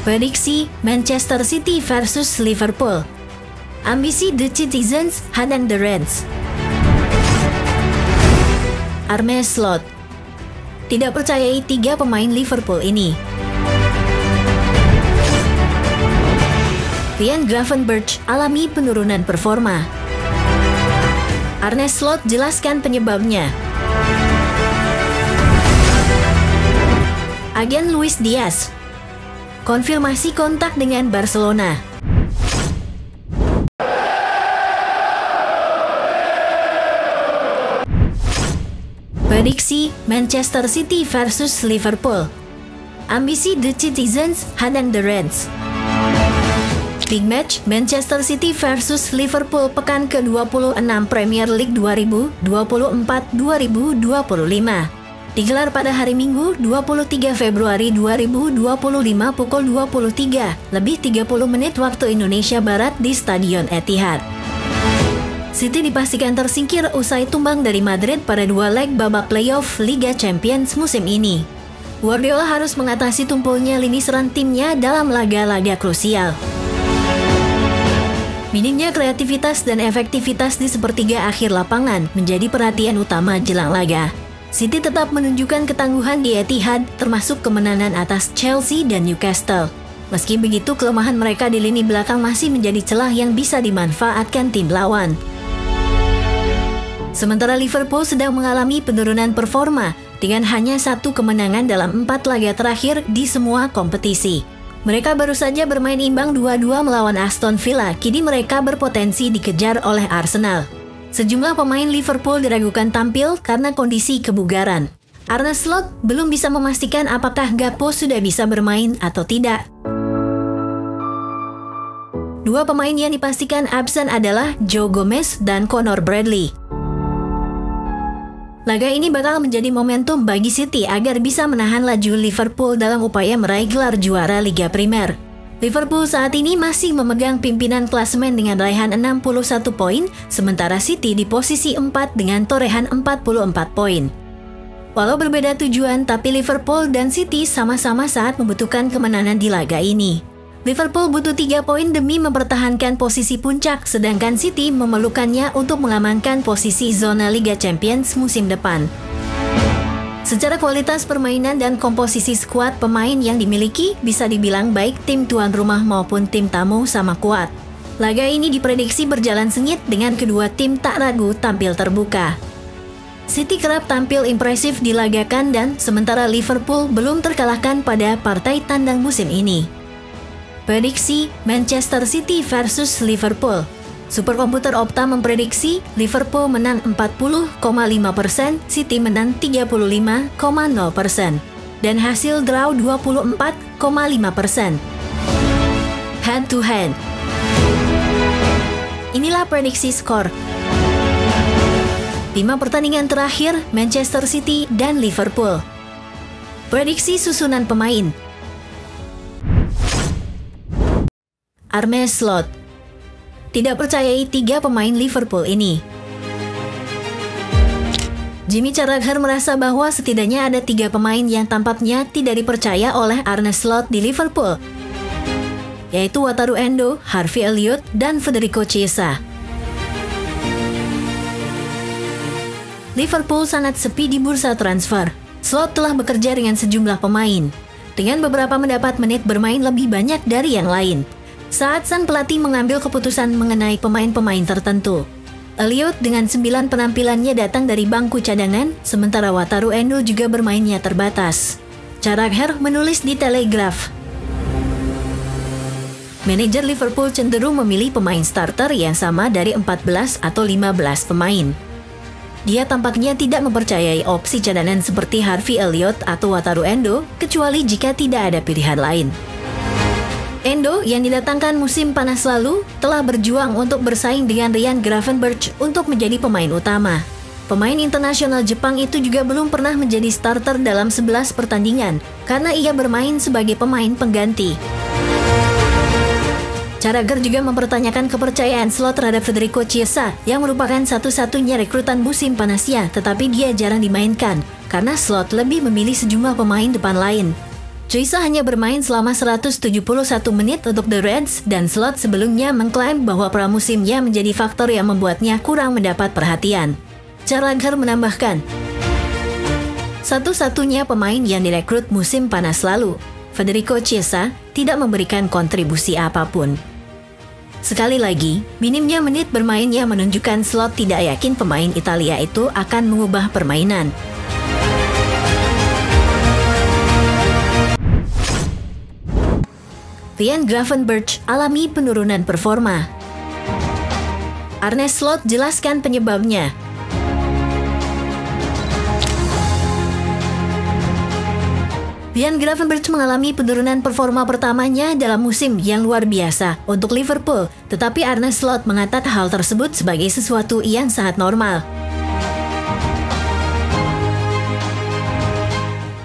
Prediksi Manchester City versus Liverpool. Ambisi The Citizens hadang The Reds. Arne Slot tidak percayai 3 pemain Liverpool ini. Ryan Gravenberch alami penurunan performa. Arne Slot jelaskan penyebabnya. Agen Luis Diaz konfirmasi kontak dengan Barcelona. Prediksi Manchester City versus Liverpool. Ambisi The Citizens hadang The Reds. Big match Manchester City versus Liverpool pekan ke-26 Premier League 2024-2025. Digelar pada hari Minggu 23 Februari 2025 pukul 23 lebih 30 menit waktu Indonesia Barat di Stadion Etihad. City dipastikan tersingkir usai tumbang dari Madrid pada 2 leg babak playoff Liga Champions musim ini. Guardiola harus mengatasi tumpulnya lini serang timnya dalam laga-laga krusial. Minimnya kreativitas dan efektivitas di sepertiga akhir lapangan menjadi perhatian utama jelang laga. City tetap menunjukkan ketangguhan di Etihad, termasuk kemenangan atas Chelsea dan Newcastle. Meski begitu, kelemahan mereka di lini belakang masih menjadi celah yang bisa dimanfaatkan tim lawan. Sementara Liverpool sedang mengalami penurunan performa dengan hanya 1 kemenangan dalam 4 laga terakhir di semua kompetisi. Mereka baru saja bermain imbang 2-2 melawan Aston Villa, kini mereka berpotensi dikejar oleh Arsenal. Sejumlah pemain Liverpool diragukan tampil karena kondisi kebugaran. Arne Slot belum bisa memastikan apakah Gakpo sudah bisa bermain atau tidak. 2 pemain yang dipastikan absen adalah Joe Gomez dan Connor Bradley. Laga ini bakal menjadi momentum bagi City agar bisa menahan laju Liverpool dalam upaya meraih gelar juara Liga Primer. Liverpool saat ini masih memegang pimpinan klasemen dengan raihan 61 poin, sementara City di posisi 4 dengan torehan 44 poin. Walau berbeda tujuan, tapi Liverpool dan City sama-sama saat membutuhkan kemenangan di laga ini. Liverpool butuh 3 poin demi mempertahankan posisi puncak, sedangkan City memerlukannya untuk mengamankan posisi zona Liga Champions musim depan. Secara kualitas permainan dan komposisi skuad pemain yang dimiliki, bisa dibilang baik tim tuan rumah maupun tim tamu sama kuat. Laga ini diprediksi berjalan sengit dengan kedua tim tak ragu tampil terbuka. City kerap tampil impresif di laga kandang, sementara Liverpool belum terkalahkan pada partai tandang musim ini. Prediksi Manchester City versus Liverpool. Superkomputer Opta memprediksi Liverpool menang 40,5%, City menang 35,0%, dan hasil draw 24,5%. Head to head. Inilah prediksi skor. 5 pertandingan terakhir Manchester City dan Liverpool. Prediksi susunan pemain. Arne Slot tidak percayai 3 pemain Liverpool ini. Jimmy Carragher merasa bahwa setidaknya ada 3 pemain yang tampaknya tidak dipercaya oleh Arne Slot di Liverpool, yaitu Wataru Endo, Harvey Elliott, dan Federico Chiesa. Liverpool sangat sepi di bursa transfer. Slot telah bekerja dengan sejumlah pemain, dengan beberapa mendapat menit bermain lebih banyak dari yang lain. Saat sang pelatih mengambil keputusan mengenai pemain-pemain tertentu, Elliott dengan 9 penampilannya datang dari bangku cadangan, sementara Wataru Endo juga bermainnya terbatas. Carragher menulis di Telegraph. Manajer Liverpool cenderung memilih pemain starter yang sama dari 14 atau 15 pemain. Dia tampaknya tidak mempercayai opsi cadangan seperti Harvey Elliott atau Wataru Endo, kecuali jika tidak ada pilihan lain. Endo yang didatangkan musim panas lalu telah berjuang untuk bersaing dengan Ryan Gravenberch untuk menjadi pemain utama. Pemain internasional Jepang itu juga belum pernah menjadi starter dalam 11 pertandingan karena ia bermain sebagai pemain pengganti. Carragher juga mempertanyakan kepercayaan Slot terhadap Federico Chiesa yang merupakan satu-satunya rekrutan musim panasnya, tetapi dia jarang dimainkan karena Slot lebih memilih sejumlah pemain depan lain. Choice hanya bermain selama 171 menit untuk The Reds dan Slot sebelumnya mengklaim bahwa pramusimnya menjadi faktor yang membuatnya kurang mendapat perhatian. Gallagher menambahkan, satu-satunya pemain yang direkrut musim panas lalu, Federico Chiesa, tidak memberikan kontribusi apapun. Sekali lagi, minimnya menit bermainnya menunjukkan Slot tidak yakin pemain Italia itu akan mengubah permainan. Ryan Gravenberch alami penurunan performa. Arne Slot jelaskan penyebabnya. Ryan Gravenberch mengalami penurunan performa pertamanya dalam musim yang luar biasa untuk Liverpool, tetapi Arne Slot mengatakan hal tersebut sebagai sesuatu yang sangat normal.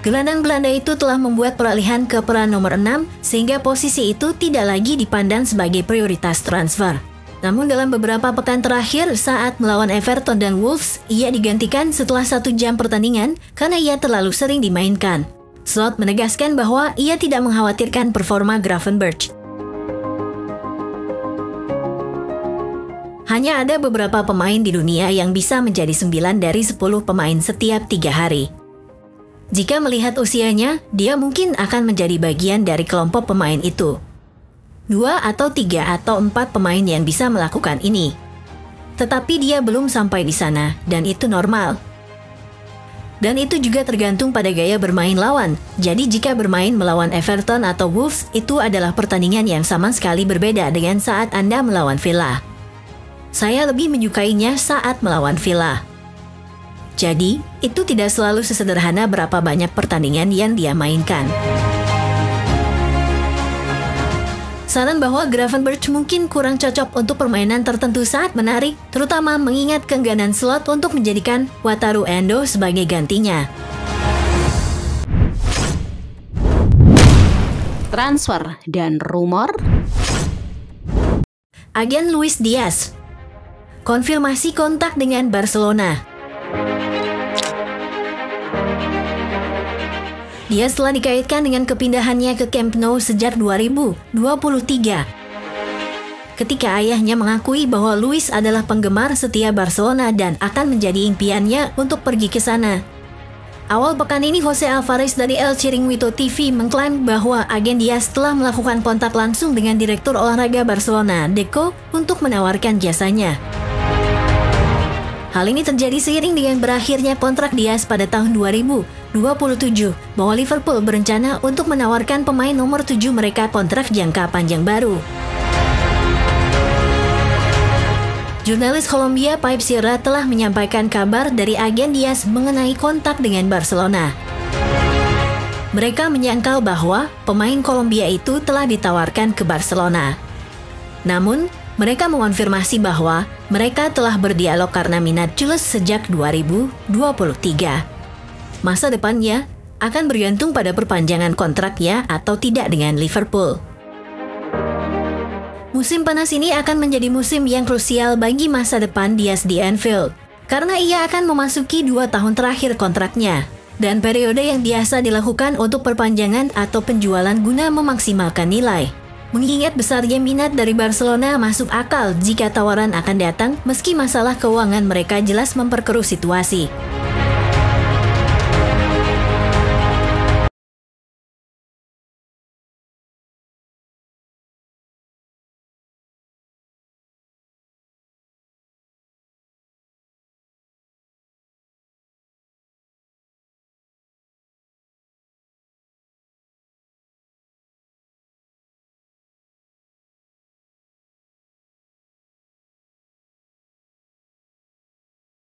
Gelandang Belanda itu telah membuat peralihan ke peran nomor 6, sehingga posisi itu tidak lagi dipandang sebagai prioritas transfer. Namun dalam beberapa pekan terakhir saat melawan Everton dan Wolves, ia digantikan setelah 1 jam pertandingan karena ia terlalu sering dimainkan. Slot menegaskan bahwa ia tidak mengkhawatirkan performa Gravenberch. Hanya ada beberapa pemain di dunia yang bisa menjadi 9 dari 10 pemain setiap 3 hari. Jika melihat usianya, dia mungkin akan menjadi bagian dari kelompok pemain itu. 2 atau 3 atau 4 pemain yang bisa melakukan ini. Tetapi dia belum sampai di sana, dan itu normal. Dan itu juga tergantung pada gaya bermain lawan. Jadi jika bermain melawan Everton atau Wolves, itu adalah pertandingan yang sama sekali berbeda dengan saat Anda melawan Villa. Saya lebih menyukainya saat melawan Villa. Jadi, itu tidak selalu sesederhana berapa banyak pertandingan yang dia mainkan. Saran bahwa Gravenberch mungkin kurang cocok untuk permainan tertentu saat menarik, terutama mengingat keengganan Slot untuk menjadikan Wataru Endo sebagai gantinya. Transfer dan rumor. Agen Luis Diaz konfirmasi kontak dengan Barcelona. Diaz telah dikaitkan dengan kepindahannya ke Camp Nou sejak 2023. Ketika ayahnya mengakui bahwa Luis adalah penggemar setia Barcelona dan akan menjadi impiannya untuk pergi ke sana. Awal pekan ini Jose Alvarez dari El Chiringuito TV mengklaim bahwa agen Diaz telah melakukan kontak langsung dengan Direktur Olahraga Barcelona, Deco, untuk menawarkan jasanya. Hal ini terjadi seiring dengan berakhirnya kontrak Diaz pada tahun 2027, bahwa Liverpool berencana untuk menawarkan pemain nomor 7 mereka kontrak jangka panjang baru. Jurnalis Kolombia Pipe Sierra telah menyampaikan kabar dari agen Diaz mengenai kontak dengan Barcelona. Mereka menyangkal bahwa pemain Kolombia itu telah ditawarkan ke Barcelona. Namun, mereka mengonfirmasi bahwa mereka telah berdialog karena minat Jules sejak 2023. Masa depannya akan bergantung pada perpanjangan kontraknya atau tidak dengan Liverpool. Musim panas ini akan menjadi musim yang krusial bagi masa depan Diaz di Anfield, karena ia akan memasuki 2 tahun terakhir kontraknya, dan periode yang biasa dilakukan untuk perpanjangan atau penjualan guna memaksimalkan nilai. Mengingat besarnya minat dari Barcelona, masuk akal jika tawaran akan datang meski masalah keuangan mereka jelas memperkeruh situasi.